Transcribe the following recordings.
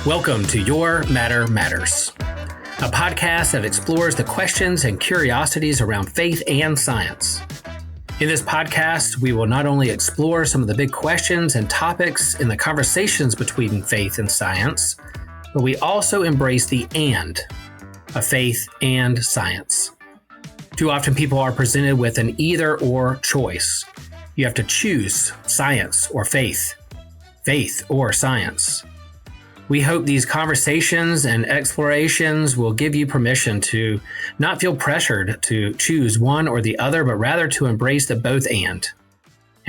Welcome to Your Matter Matters, a podcast that explores the questions and curiosities around faith and science. In this podcast, we will not only explore some of the big questions and topics in the conversations between faith and science, but we also embrace the "and" of faith and science. Too often people are presented with an either-or choice. You have to choose science or faith or science. We hope these conversations and explorations will give you permission to not feel pressured to choose one or the other, but rather to embrace the both and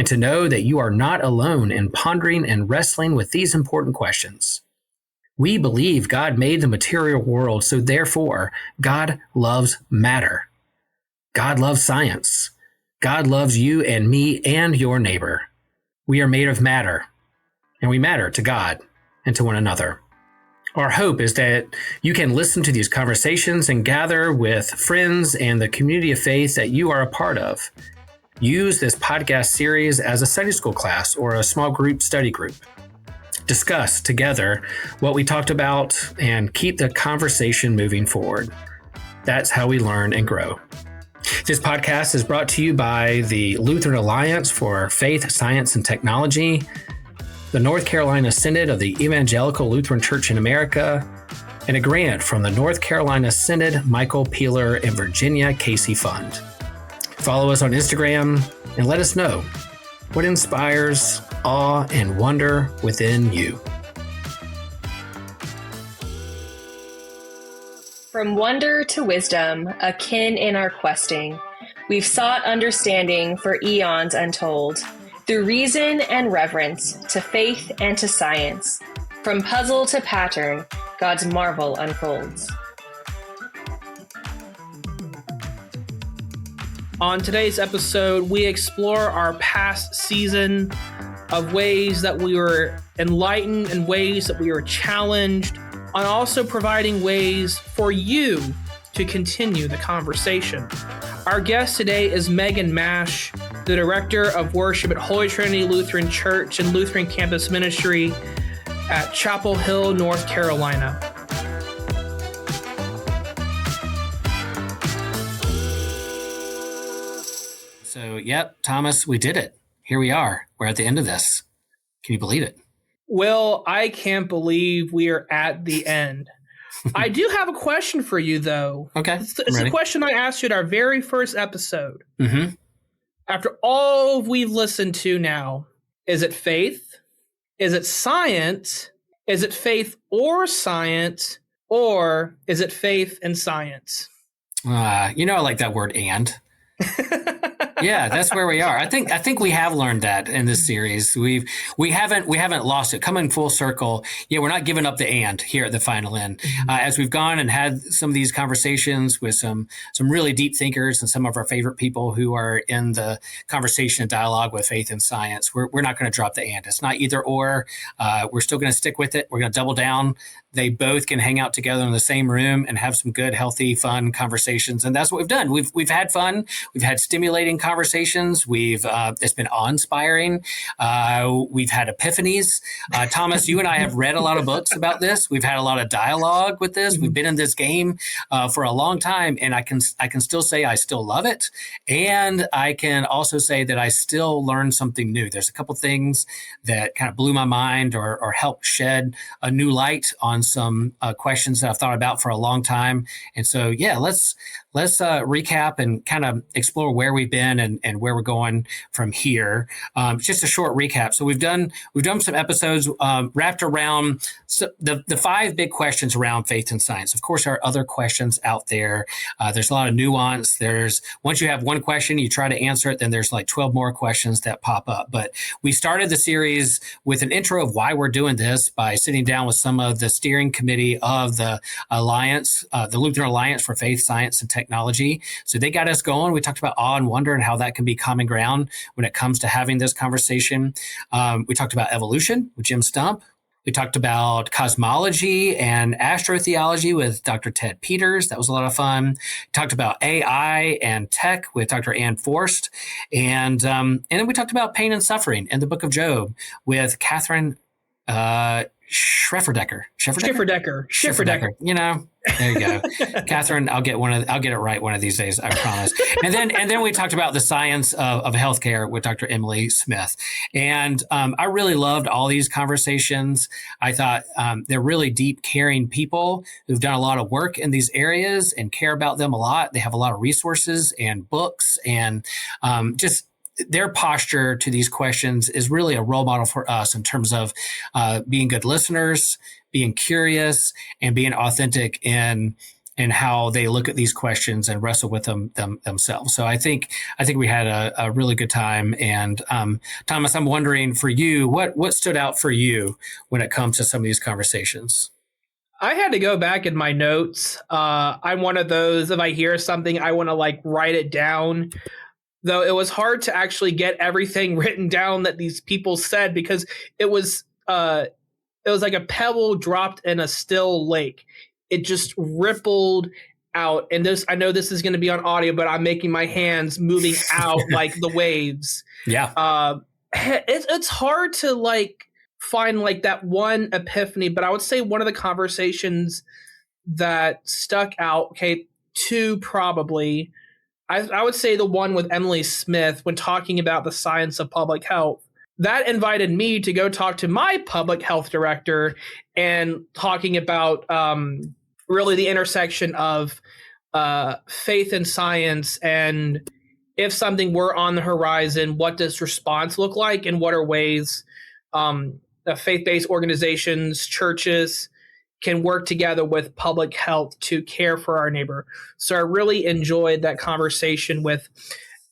to know that you are not alone in pondering and wrestling with these important questions. We believe God made the material world, so therefore God loves matter. God loves science. God loves you and me and your neighbor. We are made of matter, and we matter to God and to one another. Our hope is that you can listen to these conversations and gather with friends and the community of faith that you are a part of. Use this podcast series as a Sunday school class or a small group study group. Discuss together what we talked about and keep the conversation moving forward. That's how we learn and grow. This podcast is brought to you by the Lutheran Alliance for Faith, Science, and Technology, the North Carolina Synod of the Evangelical Lutheran Church in America, and a grant from the North Carolina Synod Michael Peeler and Virginia Casey Fund. Follow us on Instagram and let us know what inspires awe and wonder within you. From wonder to wisdom, akin in our questing, we've sought understanding for eons untold. Through reason and reverence, to faith and to science, from puzzle to pattern, God's marvel unfolds. On today's episode, we explore our past season of ways that we were enlightened and ways that we were challenged, and also providing ways for you to continue the conversation. Our guest today is Megan Mash, the Director of Worship at Holy Trinity Lutheran Church and Lutheran Campus Ministry at Chapel Hill, North Carolina. So, yep, Thomas, we did it. Here we are. We're at the end of this. Can you believe it? Well, I can't believe we are at the end. I do have a question for you, though. Okay. It's a question I asked you at our very first episode. Mm-hmm. After all we've listened to now, is it faith? Is it science? Is it faith or science? Or is it faith and science? I like that word "and." Yeah, that's where we are. I think we have learned that in this series. We haven't lost it. Coming full circle. Yeah, we're not giving up the "and" here at the final end. As we've gone and had some of these conversations with some really deep thinkers and some of our favorite people who are in the conversation and dialogue with faith and science, we're not going to drop the "and." It's not either or. We're still going to stick with it. We're going to double down. They both can hang out together in the same room and have some good, healthy, fun conversations. And that's what we've done. We've had fun. We've had stimulating conversations. It's been awe-inspiring. We've had epiphanies. Thomas, you and I have read a lot of books about this. We've had a lot of dialogue with this. We've been in this game for a long time, and I can still say I still love it. And I can also say that I still learn something new. There's a couple things that kind of blew my mind or helped shed a new light on some questions that I've thought about for a long time. And so, yeah, let's recap and kind of explore where we've been and where we're going from here. Just a short recap. So we've done some episodes wrapped around the five big questions around faith and science. Of course, there are other questions out there. There's a lot of nuance. Once you have one question, you try to answer it, then there's like 12 more questions that pop up. But we started the series with an intro of why we're doing this by sitting down with some of the steering committee of the Alliance, the Lutheran Alliance for Faith, Science, and Technology. So they got us going. We talked about awe and wonder and how that can be common ground when it comes to having this conversation. We talked about evolution with Jim Stump. We talked about cosmology and astrotheology with Dr. Ted Peters. That was a lot of fun. Talked about AI and tech with Dr. Ann Forst. And then we talked about pain and suffering in the book of Job with Catherine Schifferdecker. Schifferdecker. You know, there you go, Catherine. I'll get it right one of these days. I promise. And then we talked about the science of healthcare with Dr. Emily Smith, and I really loved all these conversations. I thought they're really deep, caring people who've done a lot of work in these areas and care about them a lot. They have a lot of resources and books, and just their posture to these questions is really a role model for us in terms of being good listeners, being curious, and being authentic in how they look at these questions and wrestle with them themselves. So I think we had a really good time. And Thomas, I'm wondering for you, what stood out for you when it comes to some of these conversations? I had to go back in my notes. I'm one of those, if I hear something, I want to write it down. Though it was hard to actually get everything written down that these people said, because it was like a pebble dropped in a still lake. It just rippled out. And I know this is going to be on audio, but I'm making my hands moving out like the waves. Yeah. It's hard to find that one epiphany, but I would say one of the conversations that stuck out, okay, two probably. I would say the one with Emily Smith when talking about the science of public health. That invited me to go talk to my public health director and talking about really the intersection of faith and science, and if something were on the horizon, what does response look like, and what are ways faith-based organizations, churches, can work together with public health to care for our neighbor. So I really enjoyed that conversation with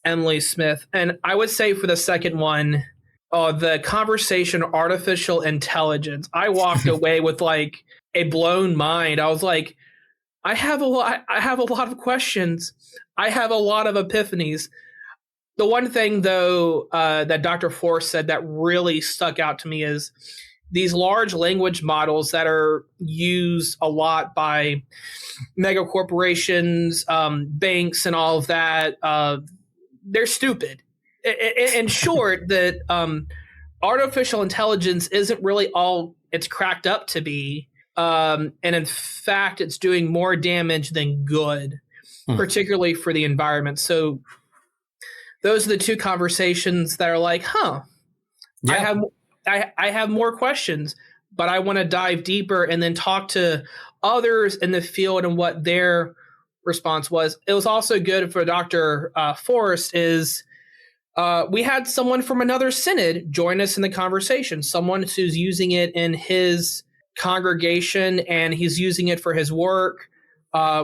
Emily Smith. And I would say for the second one, the conversation artificial intelligence, I walked away with a blown mind. I was like, I have a lot of questions. I have a lot of epiphanies. The one thing though that Dr. Force said that really stuck out to me is these large language models that are used a lot by mega corporations, banks, and all of that, they're stupid. In short, that artificial intelligence isn't really all it's cracked up to be. And in fact, it's doing more damage than good, particularly for the environment. So those are the two conversations that are Yeah. I have more questions, but I want to dive deeper and then talk to others in the field and what their response was. It was also good for Dr. Forrest is we had someone from another synod join us in the conversation, someone who's using it in his congregation and he's using it for his work,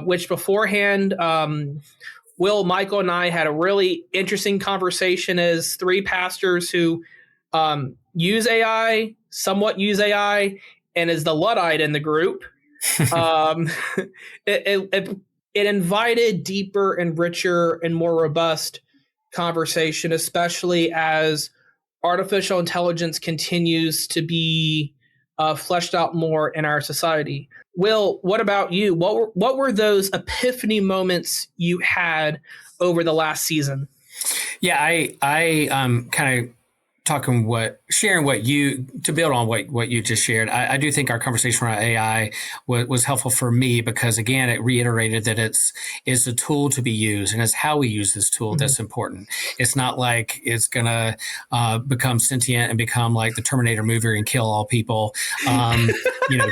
which beforehand, Will, Michael, and I had a really interesting conversation as three pastors who use AI, somewhat use AI, and is the Luddite in the group. It invited deeper and richer and more robust conversation, especially as artificial intelligence continues to be fleshed out more in our society. Will, what about you? What were those epiphany moments you had over the last season? Yeah, I kind of sharing what you, to build on what you just shared. I do think our conversation around AI was helpful for me because again, it reiterated that it's a tool to be used and it's how we use this tool that's important. It's not like it's gonna become sentient and become like the Terminator movie and kill all people,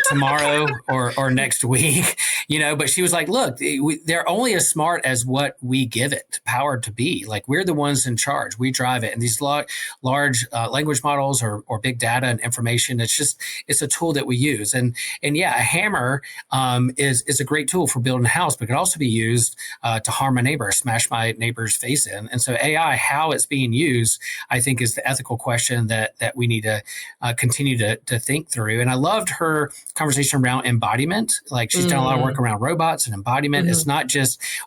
tomorrow or next week, But she was like, look, they're only as smart as what we give it power to be. Like we're the ones in charge. We drive it, and these large language models or big data and information. It's a tool that we use. And yeah, a hammer is a great tool for building a house, but it can also be used to harm a neighbor, smash my neighbor's face in. And so AI, how it's being used, I think is the ethical question that we need to continue to think through. And I loved her conversation around embodiment. Like she's done a lot of work around robots and embodiment. It's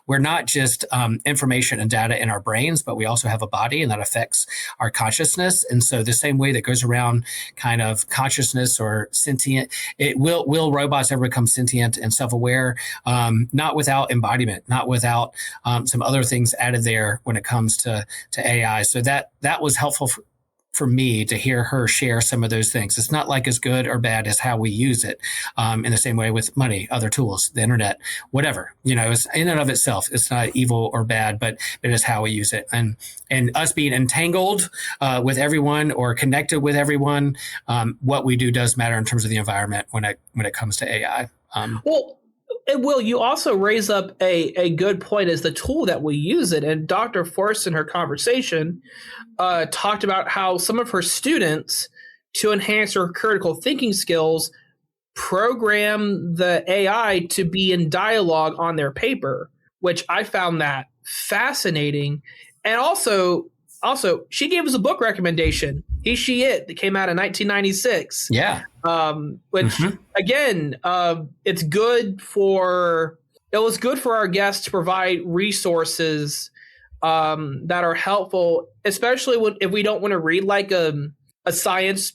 we're not just information and data in our brains, but we also have a body and that affects our consciousness. And so the same way that goes around kind of consciousness or sentient, will robots ever become sentient and self-aware? Not without embodiment, not without some other things added there when it comes to AI. So that was helpful for me to hear her share some of those things. It's not like as good or bad as how we use it. In the same way with money, other tools, the internet, whatever, it's in and of itself, it's not evil or bad, but it is how we use it. And us being entangled with everyone or connected with everyone, what we do does matter in terms of the environment when it comes to AI. Well, and Will, you also raise up a good point as the tool that we use it. And Dr. Forst in her conversation talked about how some of her students, to enhance their critical thinking skills, program the AI to be in dialogue on their paper, which I found that fascinating. And also she gave us a book recommendation, He, She, It, that came out in 1996. Yeah. Which again, it was good for our guests to provide resources that are helpful, especially if we don't want to read like a science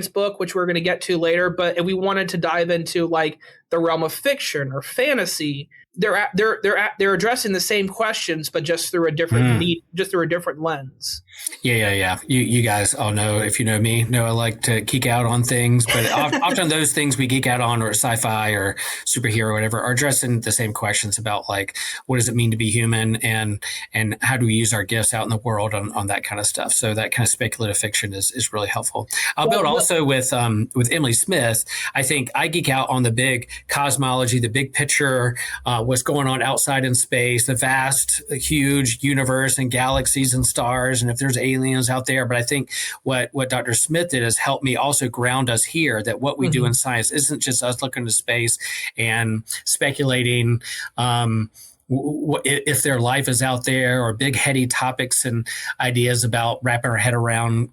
book, which we're going to get to later. But if we wanted to dive into like the realm of fiction or fantasy, they're addressing the same questions, but just through a different just through a different lens. Yeah. You guys all know, if you know me, know I like to geek out on things, but often those things we geek out on, or sci-fi or superhero or whatever, are addressing the same questions about like, what does it mean to be human, and how do we use our gifts out in the world on that kind of stuff. So that kind of speculative fiction is really helpful. I'll build also with Emily Smith. I think I geek out on the big cosmology, the big picture, what's going on outside in space, the vast, huge universe and galaxies and stars, and if there's aliens out there. But I think what Dr. Smith did is help me also ground us here, that what we do in science isn't just us looking into space and speculating if their life is out there, or big heady topics and ideas about wrapping our head around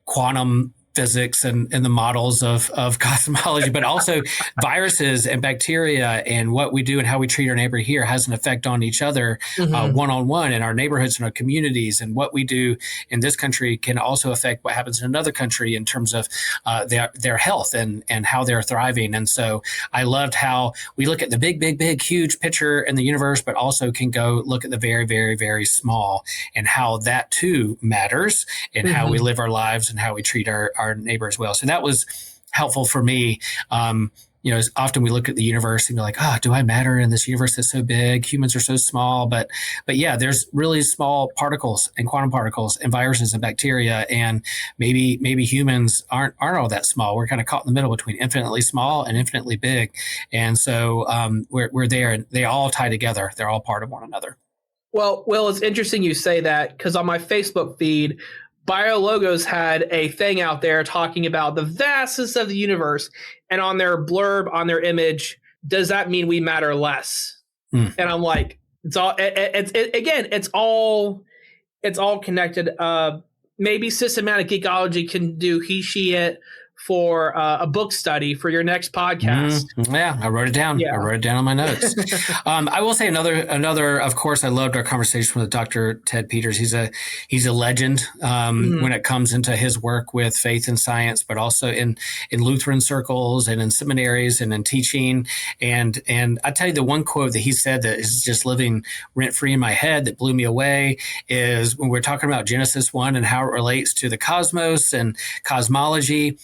quantum physics and the models of cosmology, but also viruses and bacteria, and what we do and how we treat our neighbor here has an effect on each other, one-on-one in our neighborhoods and our communities. And what we do in this country can also affect what happens in another country in terms of their health and how they're thriving. And so I loved how we look at the big, huge picture in the universe, but also can go look at the very, very, very small, and how that too matters in how we live our lives and how we treat our neighbor as well. So that was helpful for me. Often we look at the universe and be like, do I matter in this universe that's so big? Humans are so small. But yeah, there's really small particles and quantum particles and viruses and bacteria. And maybe humans aren't all that small. We're kind of caught in the middle between infinitely small and infinitely big. And so we're there, and they all tie together. They're all part of one another. Well, it's interesting you say that, because on my Facebook feed, BioLogos had a thing out there talking about the vastness of the universe, and on their blurb, on their image, does that mean we matter less? And I'm like, it's all connected. Maybe systematic geekology can do He, She, It for a book study for your next podcast. Yeah, I wrote it down. Yeah. I wrote it down on my notes. I will say another. Of course, I loved our conversation with Dr. Ted Peters. He's a legend when it comes into his work with faith and science, but also in Lutheran circles and in seminaries and in teaching. And I tell you, the one quote that he said that is just living rent free in my head that blew me away is when we're talking about Genesis 1 and how it relates to the cosmos and cosmology.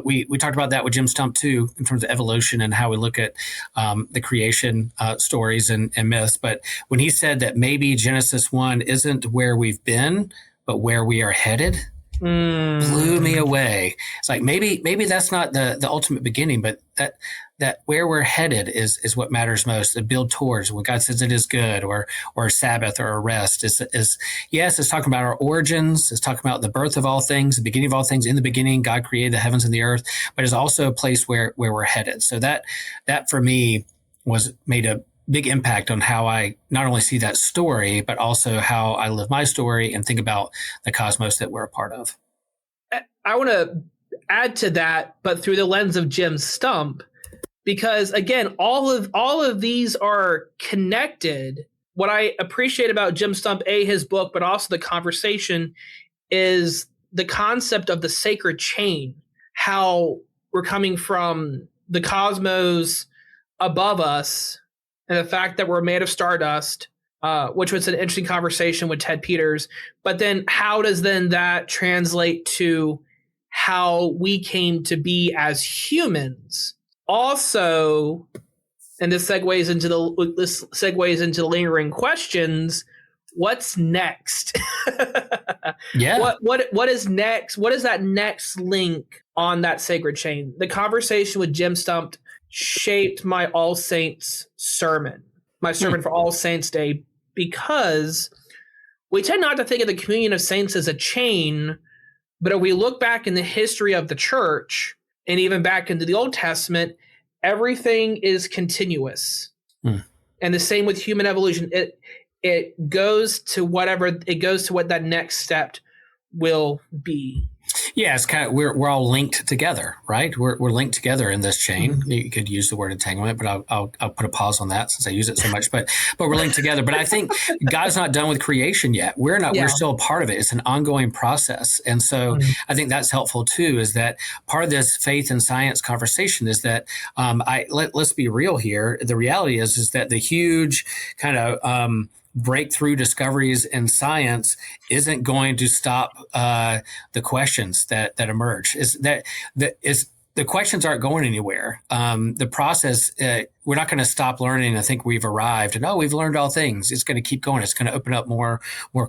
We talked about that with Jim Stump too, in terms of evolution and how we look at the creation stories and myths. But when he said that maybe Genesis 1 isn't where we've been, but where we are headed, blew me away. It's like maybe that's not the ultimate beginning, but that where we're headed is what matters most. To build towards when God says it is good, or Sabbath, or a rest. It's talking about our origins. It's talking about the birth of all things, the beginning of all things. In the beginning, God created the heavens and the earth, but it's also a place where we're headed. So that for me made a big impact on how I not only see that story, but also how I live my story and think about the cosmos that we're a part of. I want to add to that, but through the lens of Jim Stump, because again, all of these are connected. What I appreciate about Jim Stump, his book, but also the conversation, is the concept of the sacred chain, how we're coming from the cosmos above us, and the fact that we're made of stardust, which was an interesting conversation with Ted Peters. But then how does then that translate to how we came to be as humans? Also, and this segues into the lingering questions. What's next? Yeah. What is next? What is that next link on that sacred chain? The conversation with Jim Stump shaped my All Saints sermon, my sermon for All Saints Day, because we tend not to think of the communion of saints as a chain, but if we look back in the history of the church and even back into the Old Testament, everything is continuous. And the same with human evolution. It goes to what that next step will be. Yeah, it's kind of we're all linked together, right? We're linked together in this chain. You could use the word entanglement, but I'll put a pause on that since I use it so much. But we're linked together. But I think God's not done with creation yet. We're not. Yeah. We're still a part of it. It's an ongoing process, and so I think that's helpful too. Is that part of this faith and science conversation? Is that let's be real here. The reality is that the huge kind of breakthrough discoveries in science isn't going to stop the questions that emerge. The questions aren't going anywhere. The process, we're not going to stop learning. I think we've arrived and we've learned all things. It's going to keep going. It's going to open up more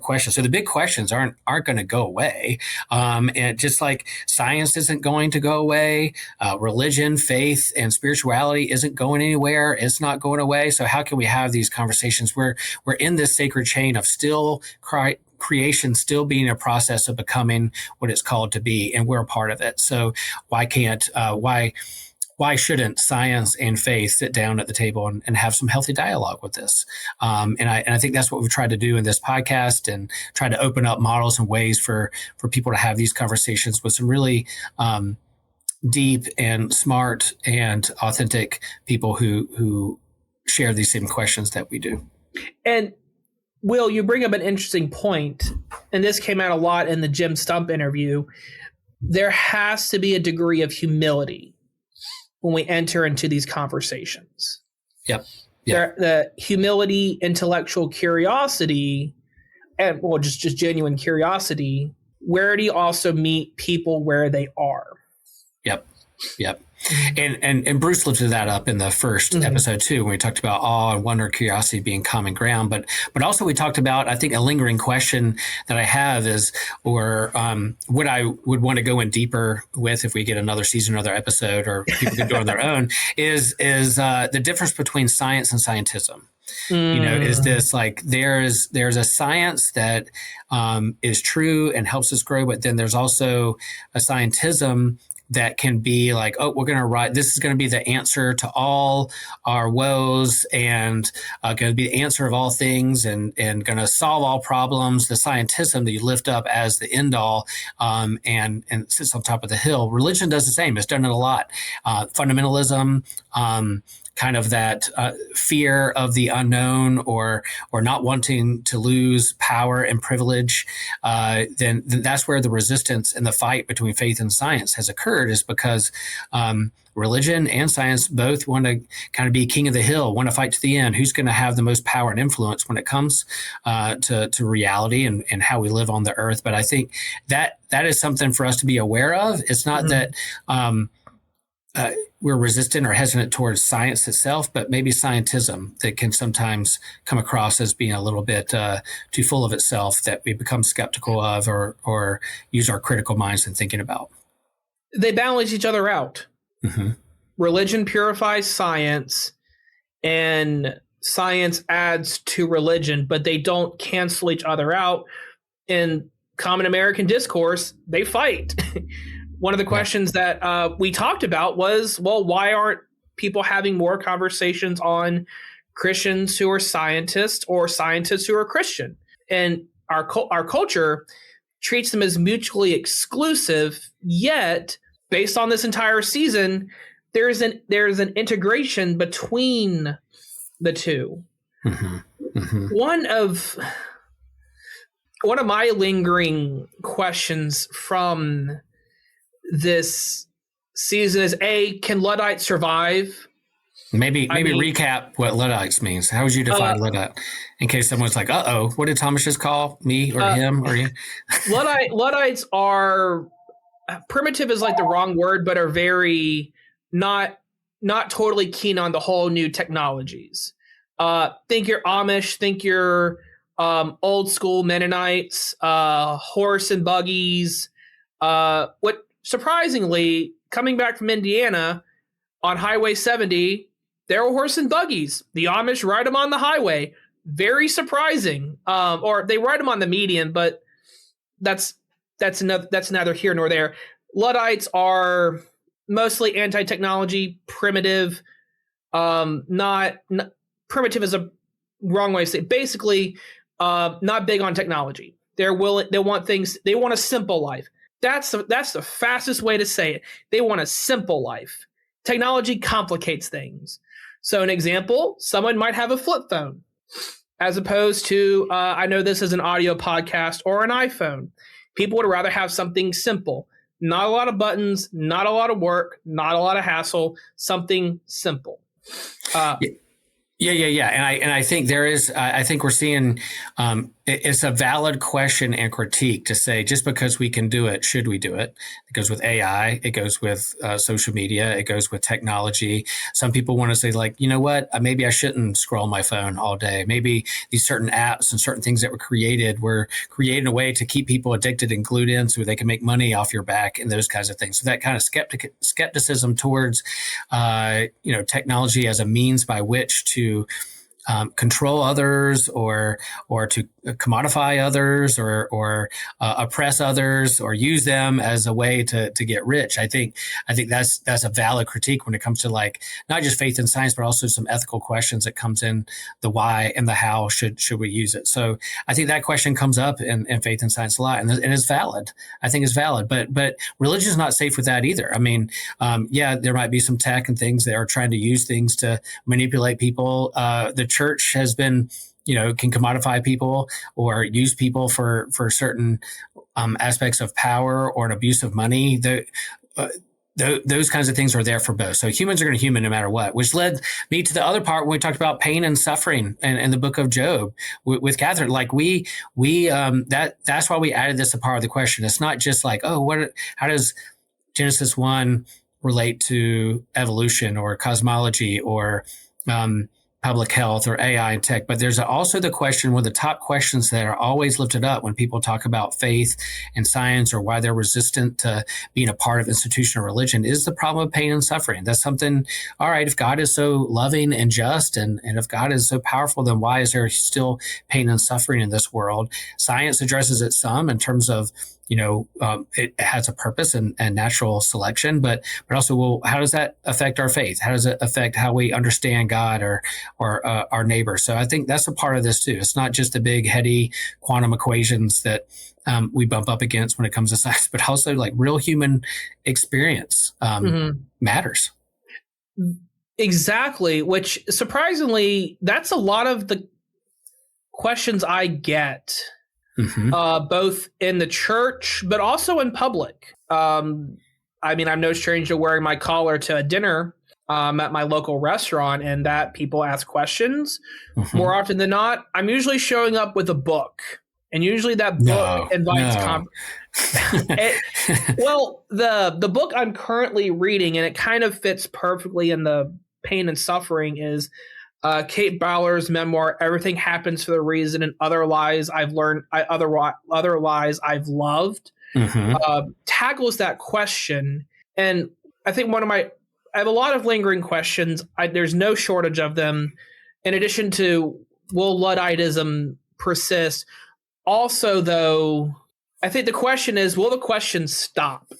questions. So the big questions aren't going to go away. And just like science isn't going to go away, religion, faith, and spirituality isn't going anywhere. It's not going away. So how can we have these conversations where we're in this sacred chain of still creation still being a process of becoming what it's called to be, and we're a part of it. So why shouldn't science and faith sit down at the table and have some healthy dialogue with this? And I think that's what we've tried to do in this podcast, and try to open up models and ways for people to have these conversations with some really deep and smart and authentic people who share these same questions that we do. And Will, you bring up an interesting point, and this came out a lot in the Jim Stump interview. There has to be a degree of humility when we enter into these conversations. Yep. The humility, intellectual curiosity, and just genuine curiosity. Where do you also meet people where they are? Yep. And Bruce lifted that up in the first episode too, when we talked about awe and wonder, curiosity being common ground. But also we talked about, I think, a lingering question that I have is, or what I would want to go in deeper with if we get another season, another episode, or people can do it on their own, is the difference between science and scientism. Is this like there's a science that is true and helps us grow, but then there's also a scientism that can be like, we're going to write, this is going to be the answer to all our woes, and going to be the answer of all things, and going to solve all problems. The scientism that you lift up as the end all, and sits on top of the hill. Religion does the same. It's done it a lot. Fundamentalism, kind of that fear of the unknown, or not wanting to lose power and privilege, then that's where the resistance and the fight between faith and science has occurred, is because religion and science both want to kind of be king of the hill, want to fight to the end. Who's going to have the most power and influence when it comes to reality and how we live on the earth? But I think that is something for us to be aware of. It's not that we're resistant or hesitant towards science itself, but maybe scientism that can sometimes come across as being a little bit too full of itself, that we become skeptical of or use our critical minds in thinking about. They balance each other out. Religion purifies science, and science adds to religion, but they don't cancel each other out. In common American discourse, they fight. One of the questions that we talked about was, why aren't people having more conversations on Christians who are scientists or scientists who are Christian? And our culture treats them as mutually exclusive, yet based on this entire season, there's an integration between the two. One of my lingering questions from this season is, can Luddites survive Maybe recap what Luddites means. How would you define Luddite? In case someone's like, what did Thomas just call me or him or you? Luddites are primitive is like the wrong word, but are very not totally keen on the whole new technologies. Think you're Amish, think you're old school Mennonites, horse and buggies. What surprisingly, coming back from Indiana on Highway 70, there were horse and buggies. The Amish ride them on the highway. Very surprising. Or they ride them on the median, but that's neither here nor there. Luddites are mostly anti-technology, primitive. Not primitive is a wrong way to say it. Basically, not big on technology. They want things. They want a simple life. That's the fastest way to say it. They want a simple life. Technology complicates things. So an example, someone might have a flip phone as opposed to, I know this is an audio podcast, or an iPhone. People would rather have something simple. Not a lot of buttons, not a lot of work, not a lot of hassle, something simple. Yeah. And I think there is, I think we're seeing, it's a valid question and critique to say, just because we can do it, should we do it? It goes with AI. It goes with social media. It goes with technology. Some people want to say, like, you know what, maybe I shouldn't scroll my phone all day. Maybe these certain apps and certain things that were created in a way to keep people addicted and glued in so they can make money off your back and those kinds of things. So that kind of skepticism towards, technology as a means by which to control others or to commodify others or oppress others or use them as a way to get rich. I think that's a valid critique when it comes to, like, not just faith and science, but also some ethical questions that comes in the why and the how should we use it. So I think that question comes up in faith and science a lot, and it's valid. I think it's valid, but religion is not safe with that either. I mean, there might be some tech and things that are trying to use things to manipulate people. The church has been, can commodify people or use people for certain aspects of power or an abuse of money. Those kinds of things are there for both. So humans are going to human no matter what, which led me to the other part when we talked about pain and suffering and the book of Job with Catherine. Like that's why we added this as a part of the question. It's not just like, how does Genesis 1 relate to evolution or cosmology or public health or AI and tech, but there's also the question, one of the top questions that are always lifted up when people talk about faith and science or why they're resistant to being a part of institutional religion, is the problem of pain and suffering. That's something, all right, if God is so loving and just and if God is so powerful, then why is there still pain and suffering in this world? Science addresses it some in terms of, it has a purpose and natural selection, but also, well, how does that affect our faith? How does it affect how we understand God or our neighbor? So I think that's a part of this too. It's not just the big heady quantum equations that we bump up against when it comes to science, but also like real human experience matters. Exactly, which surprisingly, that's a lot of the questions I get. Both in the church, but also in public. I'm no stranger to wearing my collar to a dinner at my local restaurant, and that people ask questions. More often than not, I'm usually showing up with a book, and usually that book invites well, the book I'm currently reading, and it kind of fits perfectly in the pain and suffering, is Kate Bowler's memoir, Everything Happens for a Reason, and Other Lies I've Learned, Other Lies I've Loved, tackles that question. And I think I have a lot of lingering questions. There's no shortage of them. In addition to, will Ludditism persist? Also, though, I think the question is, will the question stop?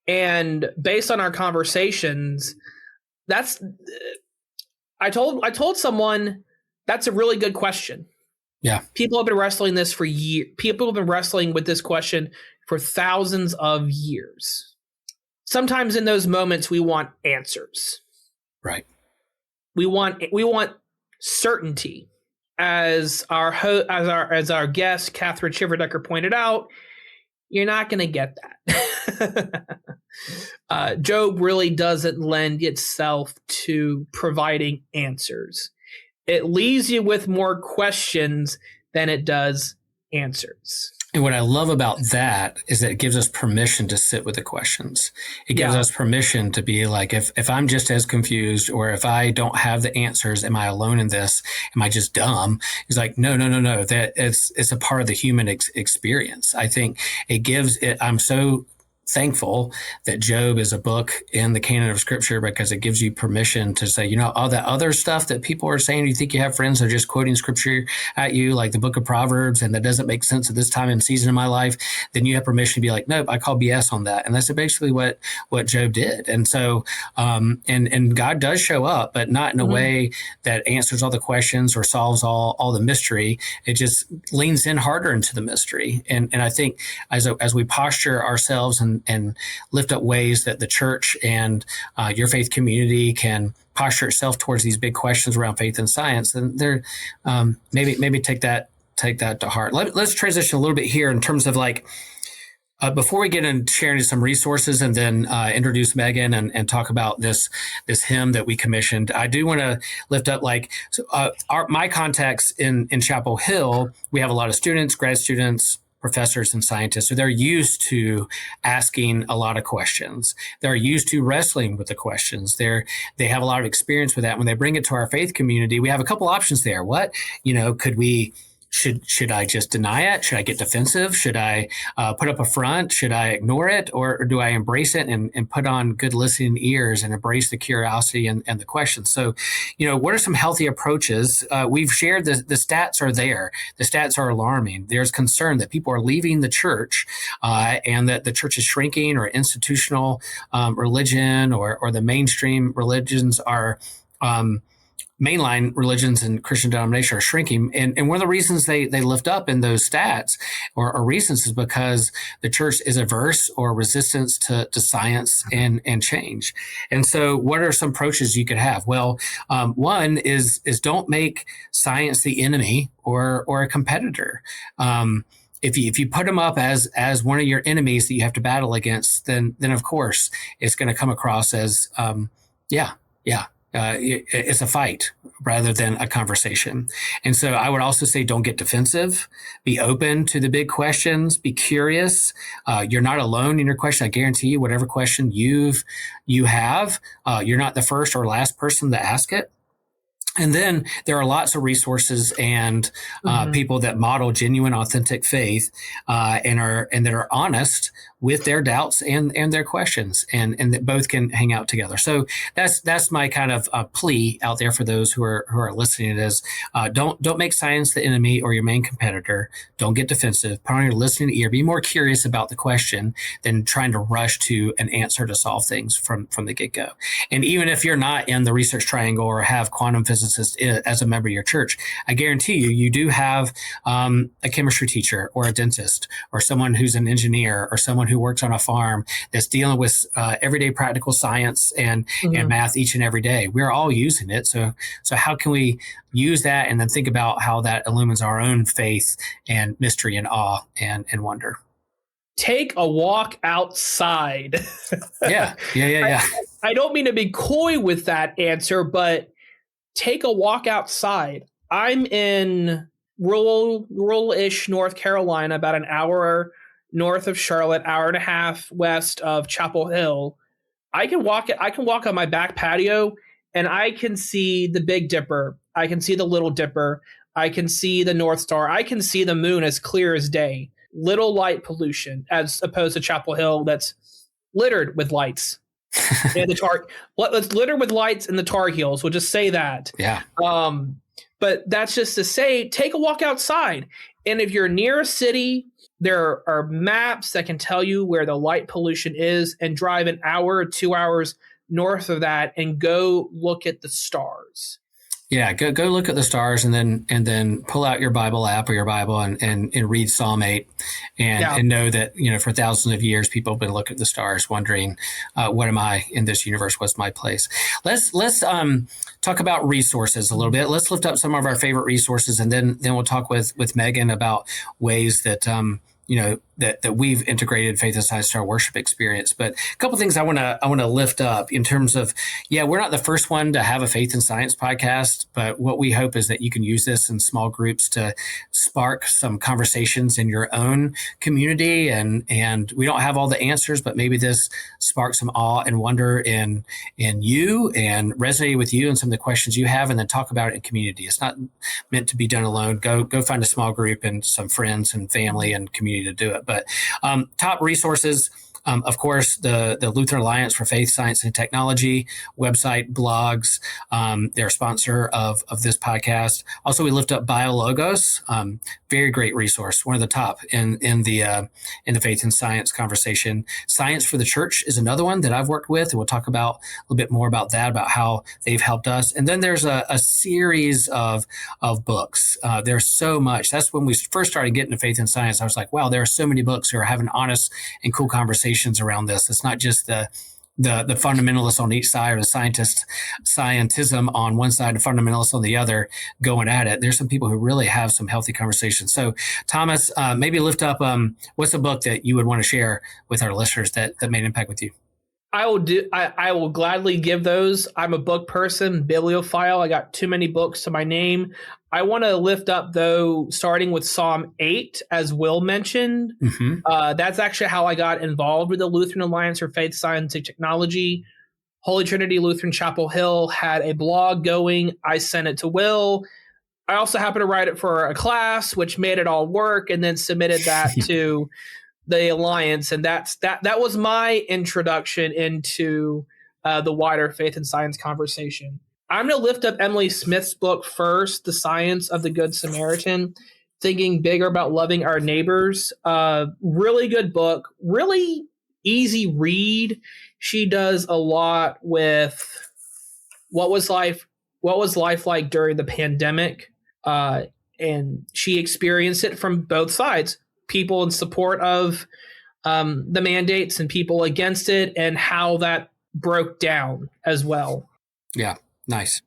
And based on our conversations, I told someone that's a really good question. Yeah. People have been wrestling this for years. People have been wrestling with this question for thousands of years. Sometimes in those moments we want answers. Right. We want certainty. As our guest Catherine Shiverdecker pointed out, you're not going to get that. Job really doesn't lend itself to providing answers. It leaves you with more questions than it does answers. And what I love about that is that it gives us permission to sit with the questions. It gives us permission to be like, if I'm just as confused, or if I don't have the answers, am I alone in this? Am I just dumb? It's like, no. That it's a part of the human experience. I think it gives it. I'm so thankful that Job is a book in the canon of Scripture, because it gives you permission to say, all that other stuff that people are saying, you think you have friends that are just quoting Scripture at you, like the book of Proverbs, and that doesn't make sense at this time and season of my life, then you have permission to be like, nope, I call BS on that. And that's basically what Job did. And so, and God does show up, but not in a way that answers all the questions or solves all the mystery. It just leans in harder into the mystery. And I think as we posture ourselves and lift up ways that the church and your faith community can posture itself towards these big questions around faith and science, then they're maybe take that to heart. Let's transition a little bit here in terms of like before we get into sharing some resources and then introduce Megan and talk about this hymn that we commissioned. I do want to lift up my contacts in Chapel Hill. We have a lot of students, grad students, professors and scientists, so they're used to asking a lot of questions. They're used to wrestling with the questions. They have a lot of experience with that. When they bring it to our faith community, we have a couple options there. Should I just deny it? Should I get defensive? Should I put up a front? Should I ignore it? Or do I embrace it and put on good listening ears and embrace the curiosity and the questions? So, what are some healthy approaches? We've shared the stats are there. The stats are alarming. There's concern that people are leaving the church and that the church is shrinking, or institutional religion or the mainstream religions are mainline religions and Christian denominations are shrinking. And one of the reasons they lift up in those stats or reasons is because the church is averse or resistant to science and change. And so what are some approaches you could have? Well, one is don't make science the enemy or a competitor. If you put them up as one of your enemies that you have to battle against, then of course it's going to come across as it's a fight rather than a conversation. And so I would also say, don't get defensive, be open to the big questions, be curious. You're not alone in your question. I guarantee you, whatever question you have, you're not the first or last person to ask it. And then there are lots of resources and people that model genuine, authentic faith and that are honest with their doubts and their questions, and that both can hang out together. So that's my kind of plea out there for those who are listening. It is don't make science the enemy or your main competitor. Don't get defensive. Put on your listening ear. Be more curious about the question than trying to rush to an answer to solve things from the get-go. And even if you're not in the research triangle or have quantum physicists as a member of your church, I guarantee you do have a chemistry teacher or a dentist or someone who's an engineer or someone who works on a farm that's dealing with everyday practical science and math each and every day. We're all using it. So how can we use that and then think about how that illumines our own faith and mystery and awe and wonder? Take a walk outside. Yeah. I don't mean to be coy with that answer, but take a walk outside. I'm in rural-ish North Carolina, about an hour north of Charlotte, hour and a half west of Chapel Hill. I can walk on my back patio and I can see the Big Dipper. I can see the Little Dipper. I can see the North Star. I can see the moon as clear as day. Little light pollution, as opposed to Chapel Hill that's littered with lights. And let's litter with lights and the Tar Heels. We'll just say that. Yeah. But that's just to say, take a walk outside. And if you're near a city, there are maps that can tell you where the light pollution is, and drive an hour or 2 hours north of that and go look at the stars. Yeah, go look at the stars and then pull out your Bible app or your Bible and read Psalm 8 and know that, for thousands of years people have been looking at the stars wondering, what am I in this universe? What's my place? Let's talk about resources a little bit. Let's lift up some of our favorite resources, and then we'll talk with Megan about ways that that we've integrated faith and science to our worship experience. But a couple things I want to lift up in terms of, we're not the first one to have a faith and science podcast, but what we hope is that you can use this in small groups to spark some conversations in your own community. And we don't have all the answers, but maybe this sparks some awe and wonder in you and resonate with you and some of the questions you have, and then talk about it in community. It's not meant to be done alone. Go find a small group and some friends and family and community to do it. But top resources, of course, the Lutheran Alliance for Faith, Science, and Technology website, blogs. They're a sponsor of this podcast. Also, we lift up BioLogos, very great resource, one of the top in the faith and science conversation. Science for the Church is another one that I've worked with, and we'll talk about a little bit more about that, about how they've helped us. And then there's a series of books. There's so much. That's when we first started getting to faith and science. I was like, wow, there are so many books who are having honest and cool conversations around this. It's not just the fundamentalists on each side, or the scientism on one side and fundamentalists on the other going at it. There's some people who really have some healthy conversations. So Thomas, maybe lift up, what's a book that you would want to share with our listeners that made an impact with you? I will gladly give those. I'm a book person, bibliophile. I got too many books to my name. I want to lift up, though, starting with Psalm 8, as Will mentioned. Mm-hmm. That's actually how I got involved with the Lutheran Alliance for Faith, Science, and Technology. Holy Trinity Lutheran Chapel Hill had a blog going. I sent it to Will. I also happened to write it for a class, which made it all work, and then submitted that to the Alliance. And that was my introduction into the wider faith and science conversation. I'm going to lift up Emily Smith's book first, The Science of the Good Samaritan, Thinking Bigger About Loving Our Neighbors. Really good book, really easy read. She does a lot with what was life like during the pandemic, and she experienced it from both sides, people in support of the mandates and people against it, and how that broke down as well. Yeah. Nice.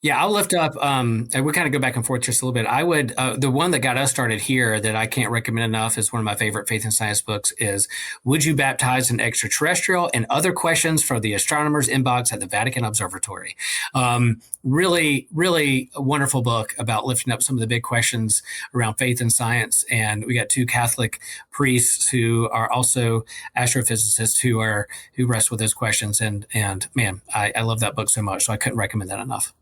Yeah, I'll lift up, and we kind of go back and forth just a little bit. I would, the one that got us started here that I can't recommend enough is one of my favorite faith and science books is Would You Baptize an Extraterrestrial? And Other Questions for the Astronomer's Inbox at the Vatican Observatory. Really, really a wonderful book about lifting up some of the big questions around faith and science. And we got two Catholic priests who are also astrophysicists who wrestle with those questions. And man, I love that book so much. So I couldn't recommend that enough.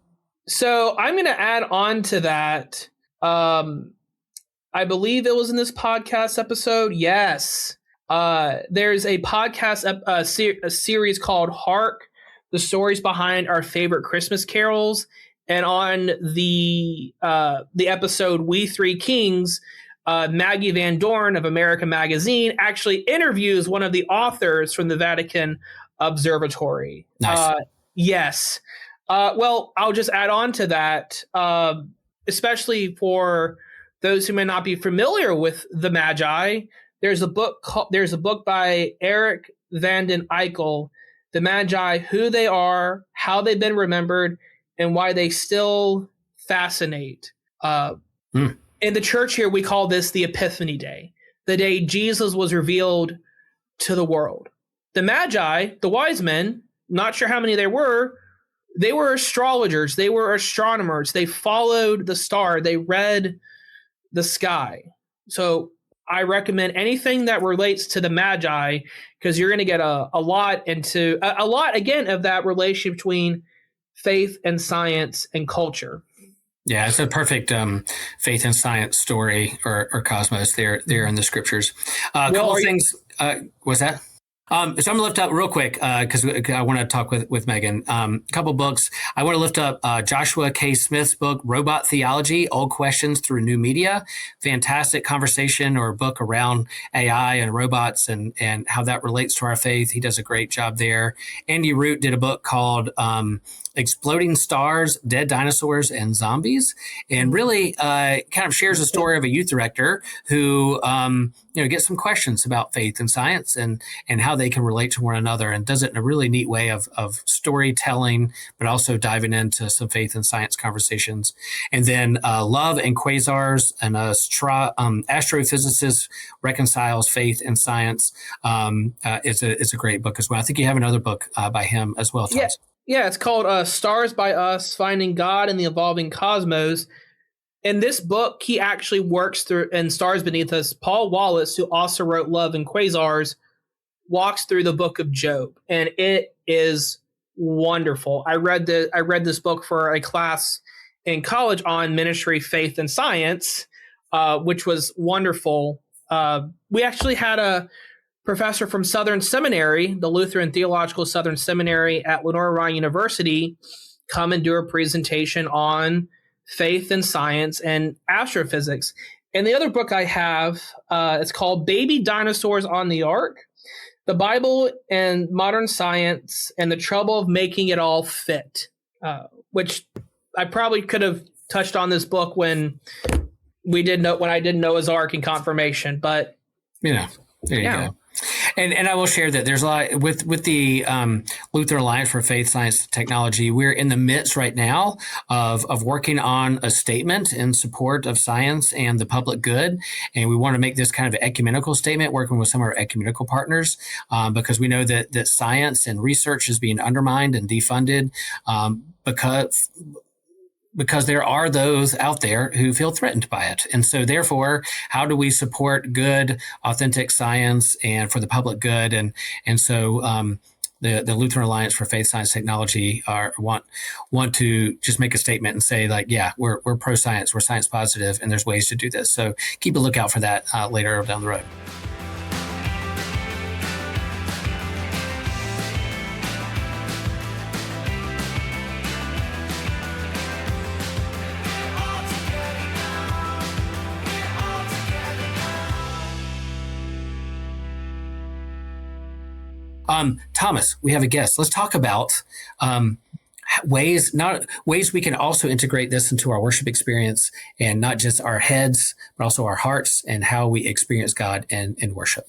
So I'm going to add on to that. I believe it was in this podcast episode. Yes. There's a podcast, a series called Hark, the Stories Behind Our Favorite Christmas Carols. And on the episode We Three Kings, Maggie Van Dorn of America Magazine actually interviews one of the authors from the Vatican Observatory. Nice. Yes. Well, I'll just add on to that, especially for those who may not be familiar with the Magi. There's a book by Eric van den Eyck, The Magi, Who They Are, How They've Been Remembered, and Why They Still Fascinate. In the church here, we call this the Epiphany Day, the day Jesus was revealed to the world. The Magi, the wise men, not sure how many they were astrologers. They were astronomers. They followed the star. They read the sky. So I recommend anything that relates to the Magi, because you're going to get a lot again of that relation between faith and science and culture. Yeah, it's a perfect faith and science story or cosmos there in the scriptures. A couple of things. What's that? So I'm going to lift up real quick because I want to talk with Megan. A couple books. I want to lift up Joshua K. Smith's book, Robot Theology, Old Questions Through New Media. Fantastic conversation or book around AI and robots and how that relates to our faith. He does a great job there. Andy Root did a book called exploding stars, dead dinosaurs, and zombies, and really kind of shares the story of a youth director who gets some questions about faith and science and how they can relate to one another, and does it in a really neat way of storytelling, but also diving into some faith and science conversations. And then Love and Quasars, and astrophysicist reconciles faith and science. It's a great book as well. I think you have another book by him as well, Thomas. Yeah, it's called Stars by Us, Finding God in the Evolving Cosmos. In this book, he actually works through, in Stars Beneath Us, Paul Wallace, who also wrote Love and Quasars, walks through the book of Job, and it is wonderful. I read this book for a class in college on ministry, faith, and science, which was wonderful. We actually had a professor from Southern Seminary, the Lutheran Theological Southern Seminary at Lenore-Ryan University, come and do a presentation on faith and science and astrophysics. And the other book I have, it's called Baby Dinosaurs on the Ark, The Bible and Modern Science and the Trouble of Making It All Fit, which I probably could have touched on this book when I did Noah's Ark in confirmation, but there you go. And I will share that there's a lot with the Lutheran Alliance for Faith, Science, and Technology. We're in the midst right now of working on a statement in support of science and the public good. And we want to make this kind of an ecumenical statement, working with some of our ecumenical partners, because we know that science and research is being undermined and defunded because there are those out there who feel threatened by it. And so therefore, how do we support good, authentic science and for the public good? And so the Lutheran Alliance for Faith, Science, Technology want to just make a statement and say, like, yeah, we're pro-science, we're science positive, and there's ways to do this. So keep a lookout for that later down the road. Thomas, we have a guest. Let's talk about ways we can also integrate this into our worship experience, and not just our heads, but also our hearts, and how we experience God in worship.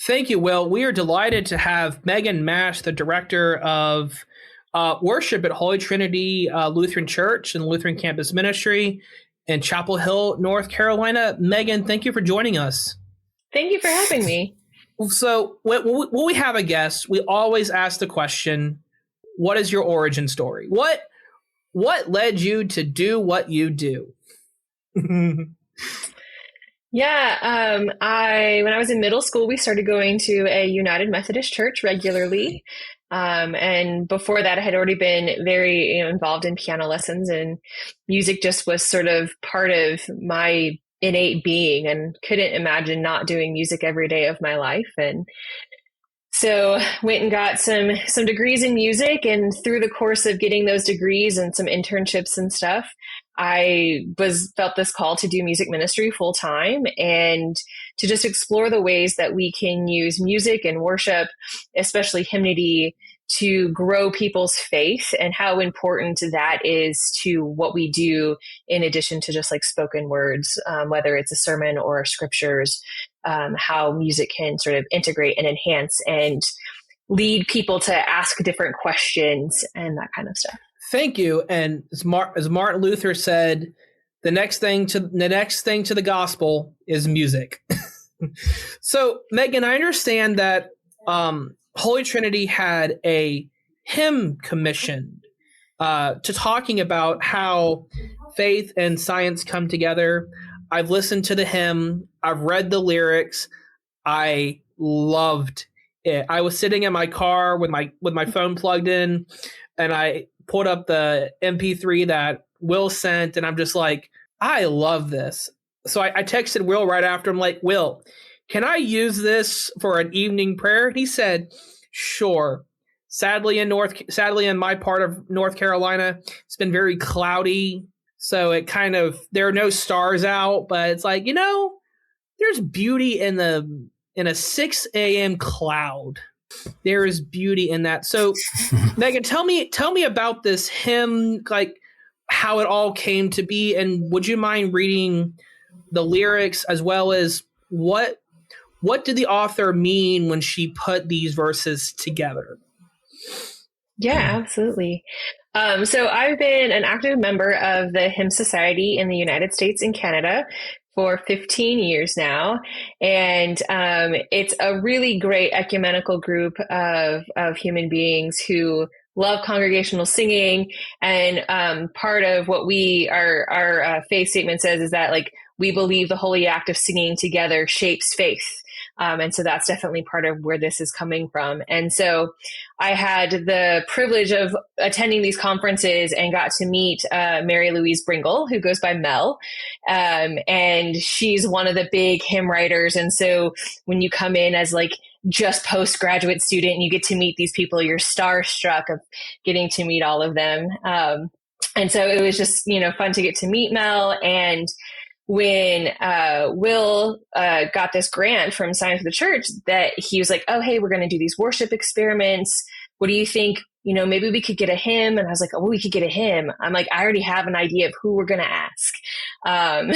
Thank you, Will. We are delighted to have Megan Mash, the director of worship at Holy Trinity Lutheran Church and Lutheran Campus Ministry in Chapel Hill, North Carolina. Megan, thank you for joining us. Thank you for having me. So when we have a guest, we always ask the question, what is your origin story? What led you to do what you do? Yeah, when I was in middle school, we started going to a United Methodist church regularly. And before that, I had already been very involved in piano lessons, and music just was sort of part of my innate being, and couldn't imagine not doing music every day of my life. And so went and got some degrees in music, and through the course of getting those degrees and some internships and stuff, I felt this call to do music ministry full time, and to just explore the ways that we can use music and worship, especially hymnody, to grow people's faith, and how important that is to what we do in addition to just like spoken words, whether it's a sermon or scriptures, how music can sort of integrate and enhance and lead people to ask different questions and that kind of stuff. Thank you. And as Martin Luther said, the next thing to the gospel is music. So, Megan, I understand that Holy Trinity had a hymn commissioned to talking about how faith and science come together. I've listened to the hymn. I've read the lyrics. I loved it. I was sitting in my car with my phone plugged in, and I pulled up the MP3 that Will sent, and I'm just like, I love this. So I texted Will right after. I'm like, Will, can I use this for an evening prayer? And he said, sure. Sadly, in my part of North Carolina, it's been very cloudy. So there are no stars out, but it's like, there's beauty in a 6 a.m. cloud. There is beauty in that. So, Megan, tell me about this hymn, like how it all came to be, and would you mind reading the lyrics as well as what did the author mean when she put these verses together? Yeah, absolutely. So I've been an active member of the Hymn Society in the United States and Canada for 15 years now. And it's a really great ecumenical group of human beings who love congregational singing. And part of what our faith statement says is that, like, we believe the holy act of singing together shapes faith. And so that's definitely part of where this is coming from. And so I had the privilege of attending these conferences and got to meet Mary Louise Bringle, who goes by Mel. And she's one of the big hymn writers. And so when you come in as like just postgraduate student and you get to meet these people, you're starstruck of getting to meet all of them. And so it was just, fun to get to meet Mel. And when Will got this grant from Science of the Church, that he was like, oh, hey, we're going to do these worship experiments. What do you think? Maybe we could get a hymn. And I was like, oh, we could get a hymn. I'm like, I already have an idea of who we're going to ask.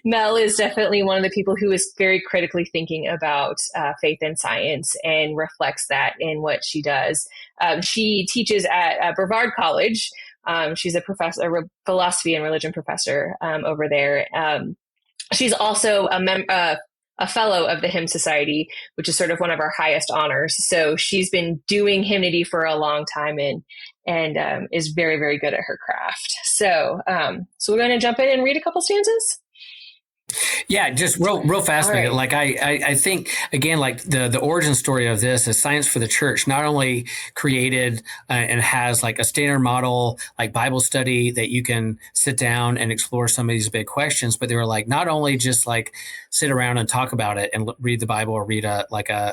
Mel is definitely one of the people who is very critically thinking about faith and science and reflects that in what she does. She teaches at Brevard College. She's a philosophy and religion professor over there. She's also a fellow of the Hymn Society, which is sort of one of our highest honors. So she's been doing hymnody for a long time and is very, very good at her craft. So we're going to jump in and read a couple stanzas. Yeah, just real fast. Right. Like I think again, like the origin story of this is Science for the Church not only created and has like a standard model like Bible study that you can sit down and explore some of these big questions, but they were like not only just like sit around and talk about it and read the Bible or read a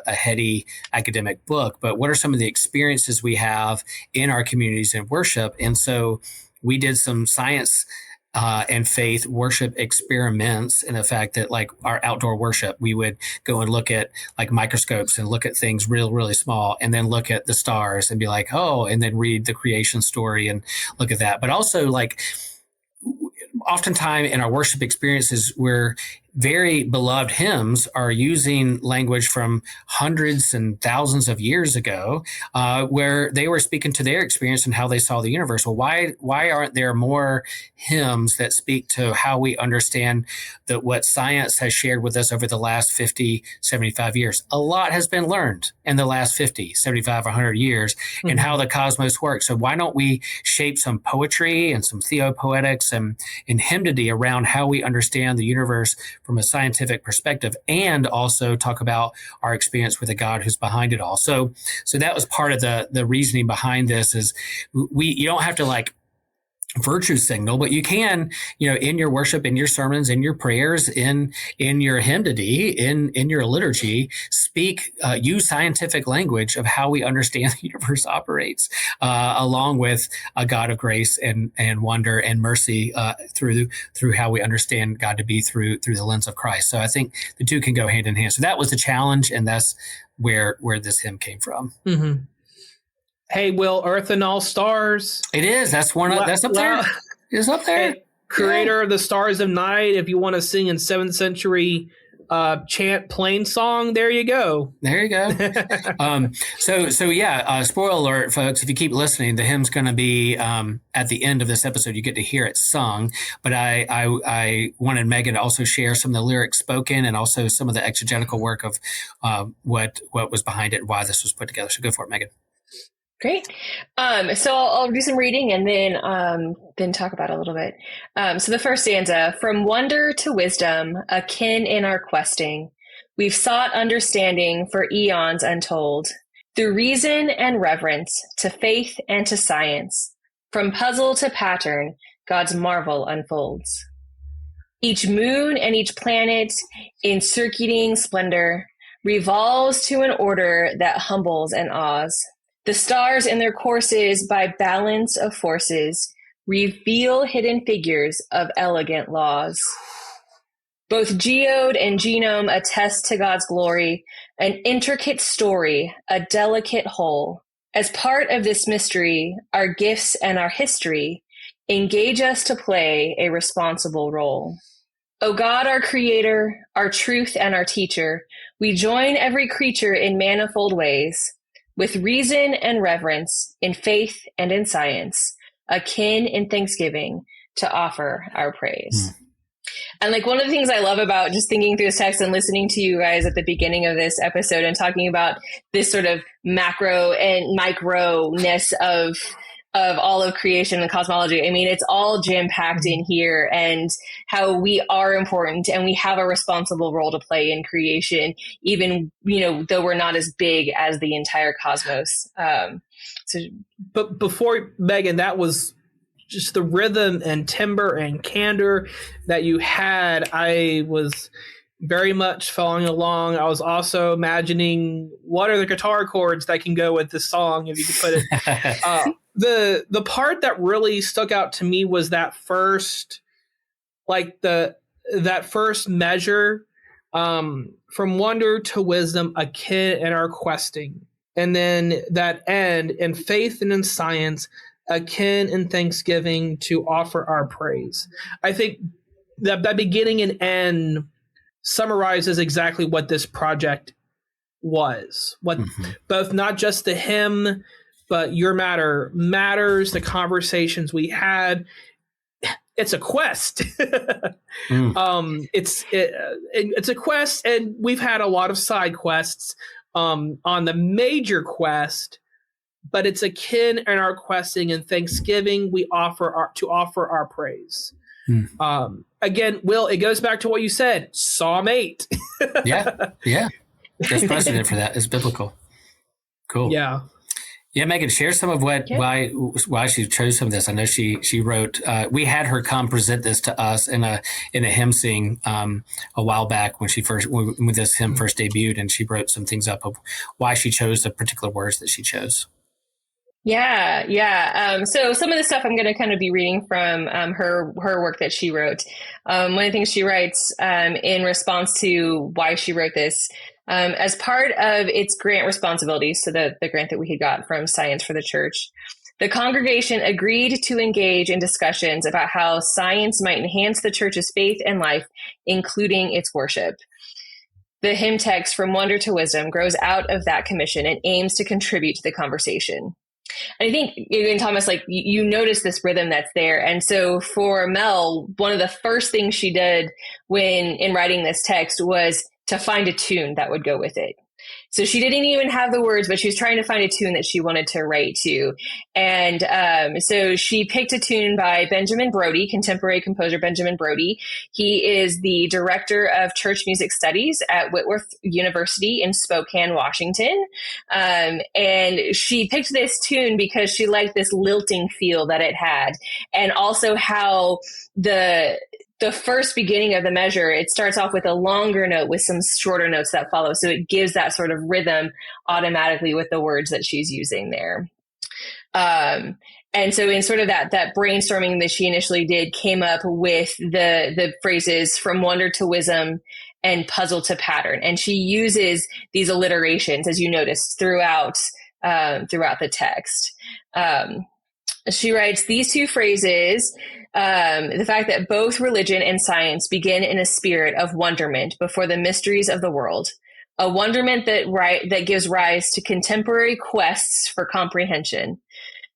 heady academic book, but what are some of the experiences we have in our communities in worship? And so we did some science and faith worship experiments in the fact that like our outdoor worship, we would go and look at like microscopes and look at things really small and then look at the stars and be like, oh, and then read the creation story and look at that. But also like oftentimes in our worship experiences, we're very beloved hymns are using language from hundreds and thousands of years ago, where they were speaking to their experience and how they saw the universe. Well, why aren't there more hymns that speak to how we understand what science has shared with us over the last 50, 75 years? A lot has been learned in the last 50, 75, 100 years in how the cosmos works. So why don't we shape some poetry and some theopoetics and hymnody around how we understand the universe from a scientific perspective, and also talk about our experience with a God who's behind it all. So that was part of the reasoning behind this is you don't have to like virtue signal, but you can, in your worship, in your sermons, in your prayers, in your hymnody, in your liturgy, use scientific language of how we understand the universe operates, along with a God of grace and wonder and mercy, through how we understand God to be through the lens of Christ. So I think the two can go hand in hand. So that was the challenge, and that's where this hymn came from. Mm-hmm. Hey, Will, Earth and All Stars. It is. That's that's up there. It's up there. Hey, creator of the stars of night. If you want to sing in 7th century chant plain song, there you go. There you go. Spoiler alert, folks, if you keep listening, the hymn's going to be at the end of this episode. You get to hear it sung. But I wanted Megan to also share some of the lyrics spoken and also some of the exegetical work of what was behind it and why this was put together. So go for it, Megan. Great. So I'll do some reading and then talk about it a little bit. So the first stanza, from wonder to wisdom, akin in our questing, we've sought understanding for eons untold. Through reason and reverence to faith and to science, from puzzle to pattern, God's marvel unfolds. Each moon and each planet in circuiting splendor revolves to an order that humbles and awes. The stars in their courses by balance of forces reveal hidden figures of elegant laws. Both geode and genome attest to God's glory, an intricate story, a delicate whole. As part of this mystery, our gifts and our history engage us to play a responsible role. O God, our creator, our truth and our teacher, we join every creature in manifold ways, with reason and reverence, in faith and in science, akin in thanksgiving, to offer our praise. And like one of the things I love about just thinking through this text and listening to you guys at the beginning of this episode and talking about this sort of macro and micro-ness of all of creation and cosmology. I mean, it's all jam-packed in here, and how we are important and we have a responsible role to play in creation, even, though we're not as big as the entire cosmos. But before, Megan, that was just the rhythm and timbre and candor that you had. I was very much following along. I was also imagining what are the guitar chords that can go with this song, if you could put it. The part that really stuck out to me was that first, that first measure, from wonder to wisdom, akin in our questing, and then that end, in faith and in science, akin in thanksgiving, to offer our praise. I think that beginning and end summarizes exactly what this project was. Both not just the hymn, but Your Matter Matters, the conversations we had. It's a quest. It's a quest, and we've had a lot of side quests on the major quest. But it's akin in our questing and thanksgiving. We offer our praise. Again, Will, it goes back to what you said. Psalm 8. Yeah. There's precedent for that. It's biblical. Cool. Yeah. Yeah, Megan, share some of why she chose some of this. I know she wrote. We had her come present this to us in a hymn sing a while back when this hymn first debuted, and she wrote some things up of why she chose the particular words that she chose. Yeah. So some of the stuff I'm going to kind of be reading from her work that she wrote. One of the things she writes in response to why she wrote this, as part of its grant responsibilities, so the grant that we had got from Science for the Church, the congregation agreed to engage in discussions about how science might enhance the church's faith and life, including its worship. The hymn text, From Wonder to Wisdom, grows out of that commission and aims to contribute to the conversation. And I think, again, Thomas, you notice this rhythm that's there. And so for Mel, one of the first things she did in writing this text was to find a tune that would go with it. So she didn't even have the words, but she was trying to find a tune that she wanted to write to. And so she picked a tune by Benjamin Brody, contemporary composer Benjamin Brody. He is the director of church music studies at Whitworth University in Spokane, Washington. And she picked this tune because she liked this lilting feel that it had. And also how the first beginning of the measure, it starts off with a longer note with some shorter notes that follow. So it gives that sort of rhythm automatically with the words that she's using there. And so in sort of that brainstorming that she initially did came up with the phrases from wonder to wisdom and puzzle to pattern. And she uses these alliterations, as you noticed, throughout the text. She writes these two phrases, the fact that both religion and science begin in a spirit of wonderment before the mysteries of the world, a wonderment that gives rise to contemporary quests for comprehension.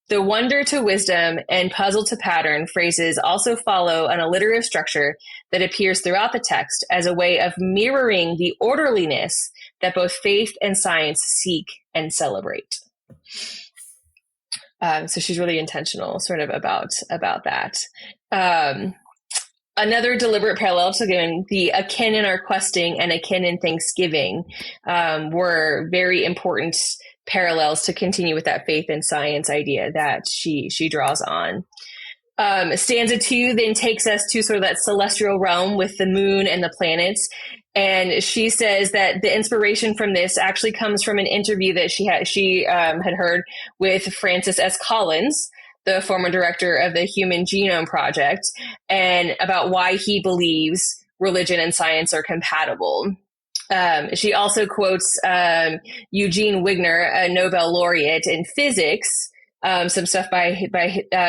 The wonder to wisdom and puzzle to pattern phrases also follow an alliterative structure that appears throughout the text as a way of mirroring the orderliness that both faith and science seek and celebrate. So she's really intentional sort of about that. Another deliberate parallel to given the akin in our questing and akin in thanksgiving were very important parallels to continue with that faith and science idea that she draws on. Stanza 2 then takes us to sort of that celestial realm with the moon and the planets. And she says that the inspiration from this actually comes from an interview that she had heard with Francis S. Collins, the former director of the Human Genome Project, and about why he believes religion and science are compatible. She also quotes Eugene Wigner, a Nobel laureate in physics, some stuff by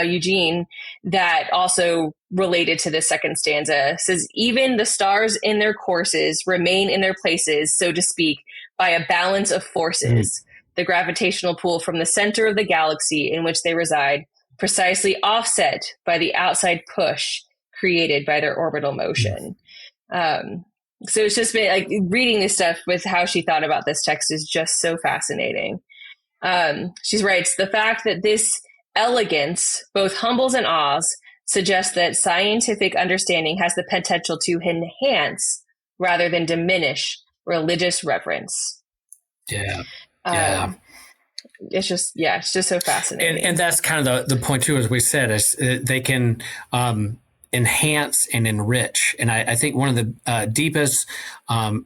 Eugene that also related to this second stanza. It says, even the stars in their courses remain in their places, so to speak, by a balance of forces, the gravitational pull from the center of the galaxy in which they reside, precisely offset by the outside push created by their orbital motion. So it's just been like reading this stuff with how she thought about this text is just so fascinating. She writes, the fact that this elegance both humbles and awes suggests that scientific understanding has the potential to enhance rather than diminish religious reverence. It's just so fascinating. And that's kind of the point too, as we said, is they can enhance and enrich. And I think one of the deepest,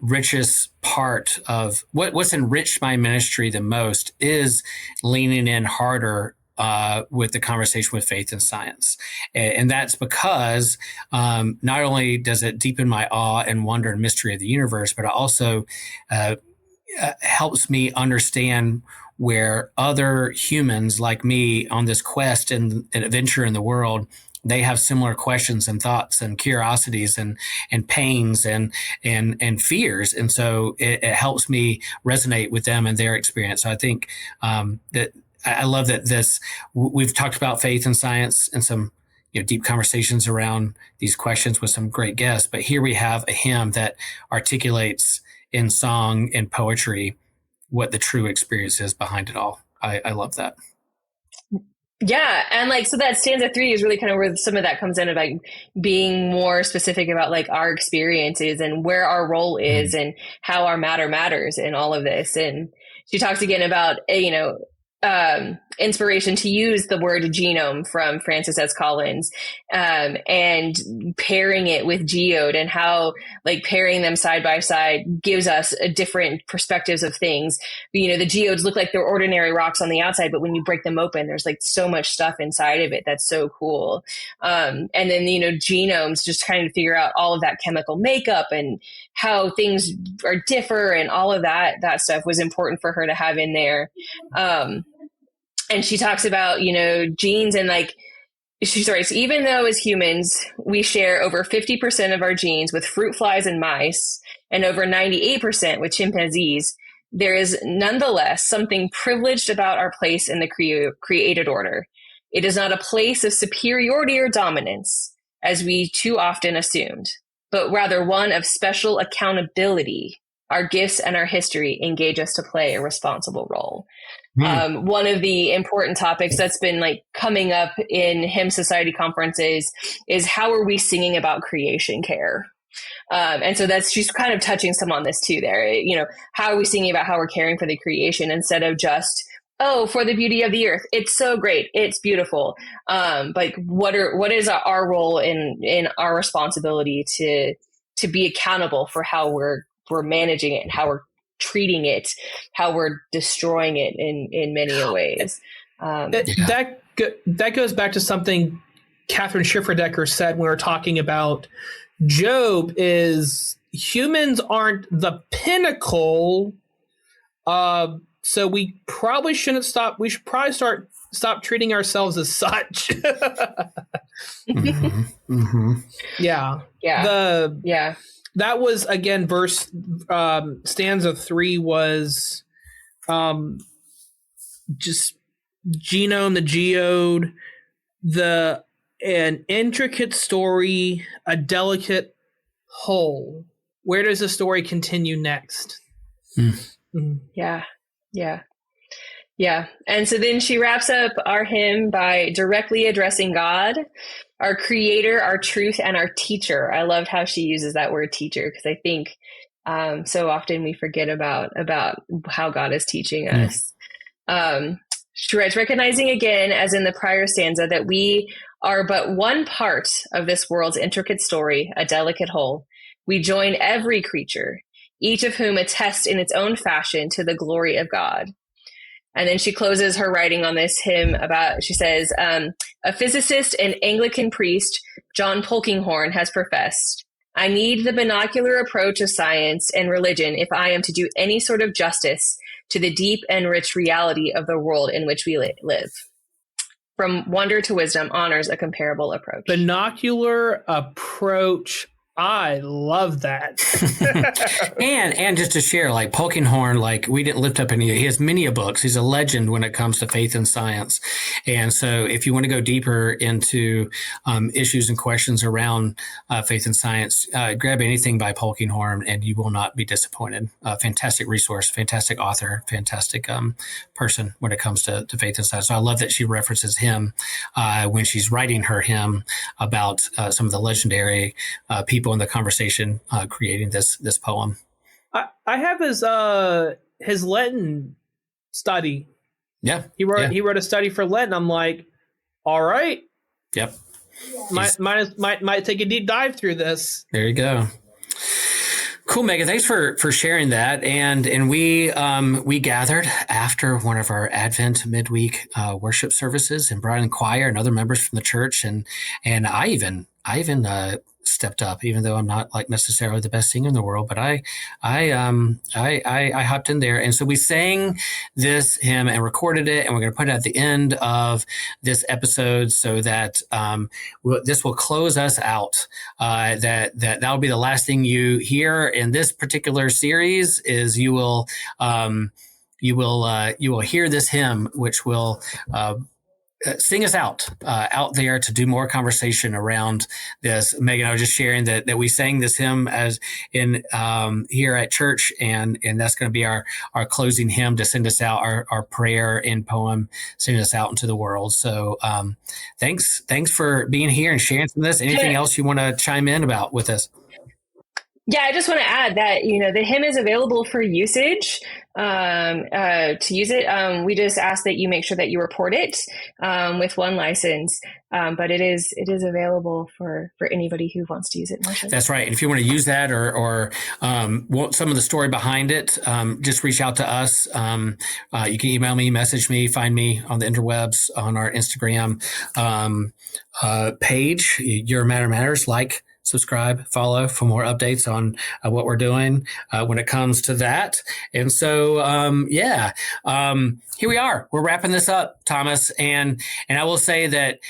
richest part of what's enriched my ministry the most is leaning in harder with the conversation with faith and science. And that's because not only does it deepen my awe and wonder and mystery of the universe, but it also helps me understand where other humans like me on this quest and adventure in the world, they have similar questions and thoughts and curiosities and pains and fears. And so it helps me resonate with them and their experience. So I think that I love that we've talked about faith and science and some deep conversations around these questions with some great guests. But here we have a hymn that articulates in song and poetry what the true experience is behind it all. I love that. Yeah. And so that stanza 3 is really kind of where some of that comes in, of being more specific about our experiences and where our role is and how our matter matters in all of this. And she talks again about, inspiration to use the word genome from Francis S. Collins, and pairing it with geode, and how pairing them side by side gives us a different perspectives of things. The geodes look like they're ordinary rocks on the outside, but when you break them open, there's so much stuff inside of it that's so cool. And then genomes, just trying to figure out all of that chemical makeup and how things are differ, and all of that stuff was important for her to have in there. And she talks about, genes and she writes, even though as humans, we share over 50% of our genes with fruit flies and mice and over 98% with chimpanzees, there is nonetheless something privileged about our place in the created order. It is not a place of superiority or dominance, as we too often assumed, but rather one of special accountability. Our gifts and our history engage us to play a responsible role. One of the important topics that's been coming up in Hymn Society conferences is how are we singing about creation care? And so she's kind of touching some on this too there. How are we singing about how we're caring for the creation instead of just, for the beauty of the earth. It's so great. It's beautiful. What is our role in our responsibility to be accountable for how we're managing it and how we're treating it, how we're destroying it in many ways. That goes back to something Catherine Schifferdecker said when we were talking about Job, is humans aren't the pinnacle. So we probably shouldn't stop. We should probably stop treating ourselves as such. Yeah. That was, again, stanza 3 was just genome, the geode, an intricate story, a delicate whole. Where does the story continue next? Yeah. And so then she wraps up our hymn by directly addressing God, our creator, our truth, and our teacher. I loved how she uses that word teacher, because I think so often we forget about how God is teaching us. She writes, recognizing again, as in the prior stanza, that we are but one part of this world's intricate story, a delicate whole. We join every creature, each of whom attests in its own fashion to the glory of God. And then she closes her writing on this hymn she says, a physicist and Anglican priest, John Polkinghorne, has professed, I need the binocular approach of science and religion if I am to do any sort of justice to the deep and rich reality of the world in which we live. From wonder to wisdom honors a comparable approach. Binocular approach. I love that. and just to share, like Polkinghorne, like we didn't lift up any. He has many books. He's a legend when it comes to faith and science. And so, if you want to go deeper into issues and questions around faith and science, grab anything by Polkinghorne, and you will not be disappointed. Fantastic resource, fantastic author, fantastic person when it comes to faith and science. So I love that she references him when she's writing her hymn about some of the legendary people in the conversation creating this poem. I have his Lenten study. Yeah, he wrote a study for Lent. I'm like, all right. Yep. Might take a deep dive through this. There you go. Cool, Megan. Thanks for sharing that. And we gathered after one of our Advent midweek worship services and brought in choir and other members from the church, and I even stepped up, even though I'm not like necessarily the best singer in the world, but I hopped in there. And so we sang this hymn and recorded it, and we're going to put it at the end of this episode so that this will close us out. That'll be the last thing you hear in this particular series. Is you will hear this hymn, which will sing us out there to do more conversation around this. Megan, I was just sharing that we sang this hymn as in here at church, and that's going to be our closing hymn to send us out, our prayer and poem, sending us out into the world. So thanks for being here and sharing some of this. Anything else you want to chime in about with us? Yeah, I just want to add that, the hymn is available for usage. To use it, we just ask that you make sure that you report it with one license. But it is available for anybody who wants to use it. That's right. And if you want to use that or want some of the story behind it, just reach out to us. You can email me, message me, find me on the interwebs, on our Instagram page, Your Matter Matters. Subscribe, follow for more updates on what we're doing when it comes to that. And so, here we are. We're wrapping this up, Thomas. And I will say that,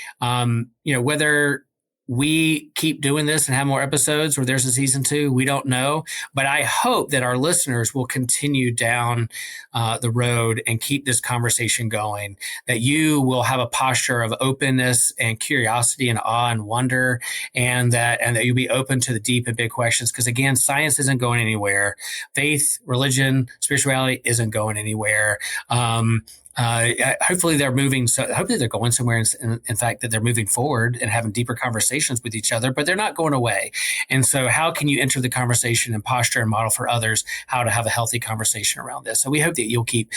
whether we keep doing this and have more episodes or there's a season 2, we don't know. But I hope that our listeners will continue down the road and keep this conversation going, that you will have a posture of openness and curiosity and awe and wonder, and that you'll be open to the deep and big questions. Because again, science isn't going anywhere. Faith, religion, spirituality isn't going anywhere. Hopefully they're moving. So hopefully they're going somewhere. In fact, that they're moving forward and having deeper conversations with each other, but they're not going away. And so how can you enter the conversation and posture and model for others how to have a healthy conversation around this? So we hope that you'll keep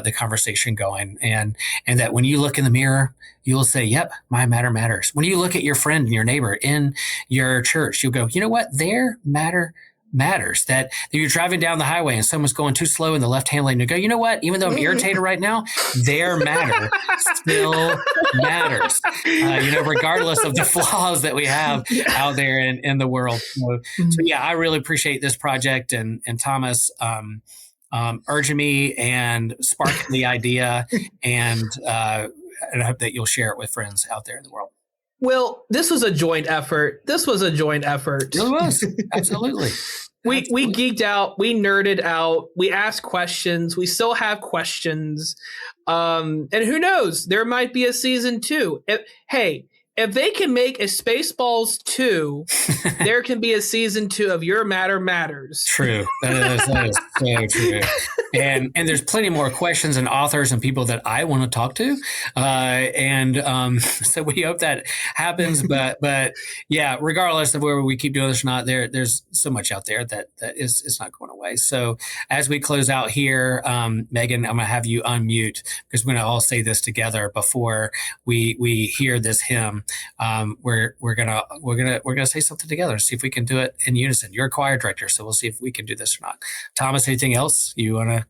the conversation going, and that when you look in the mirror, you'll say, yep, my matter matters. When you look at your friend and your neighbor in your church, you'll go, you know what? Their matter matters. That you're driving down the highway and someone's going too slow in the left-hand lane, you go, you know what? Even though I'm irritated right now, their matter still matters. Regardless of the flaws that we have out there in the world. So yeah, I really appreciate this project and Thomas urging me and sparking the idea, and I hope that you'll share it with friends out there in the world. Well, this was a joint effort. It really was. Absolutely. We geeked out. We nerded out. We asked questions. We still have questions. And who knows? There might be a season 2. If they can make a Spaceballs 2, there can be a season 2 of Your Matter Matters. True. That is so true. And there's plenty more questions and authors and people that I want to talk to. So we hope that happens. But yeah, regardless of whether we keep doing this or not, there's so much out there that is not going away. So as we close out here, Megan, I'm going to have you unmute because we're going to all say this together before we hear this hymn. We're gonna say something together and see if we can do it in unison. You're a choir director, so we'll see if we can do this or not. Thomas, anything else you want to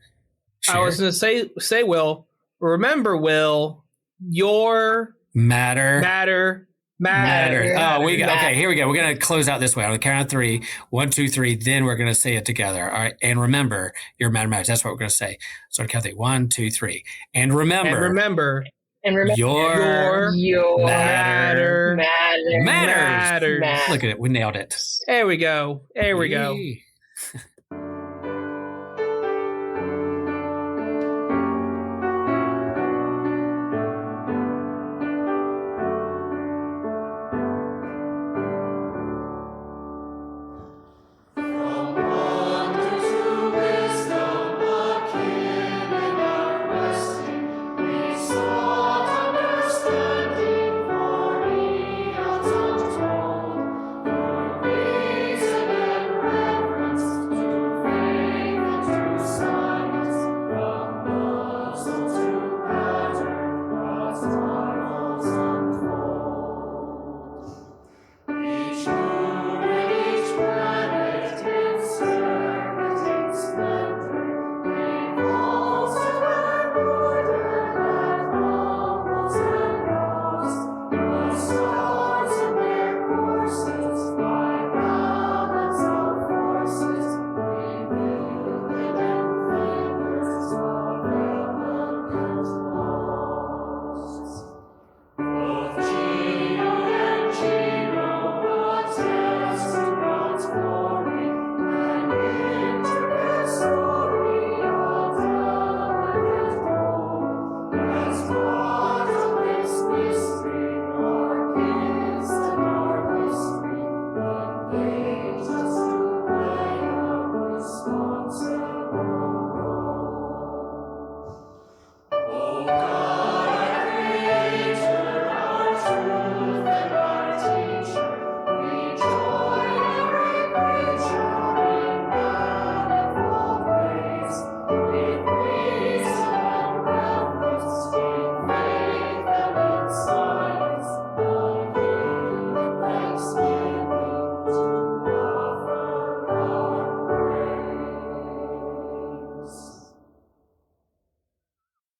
share? I was going to say, Will, remember, Will, your matter Matter. Oh, okay. Here we go. We're gonna close out this way. On the count of 3, 1, 2, 3. Then we're gonna say it together. All right. And remember, your matter matters. That's what we're gonna say. So on the count of 3, 1, 2, 3. And remember, your matter matters. Matters. Look at it. We nailed it. There we go. There we go. Yay.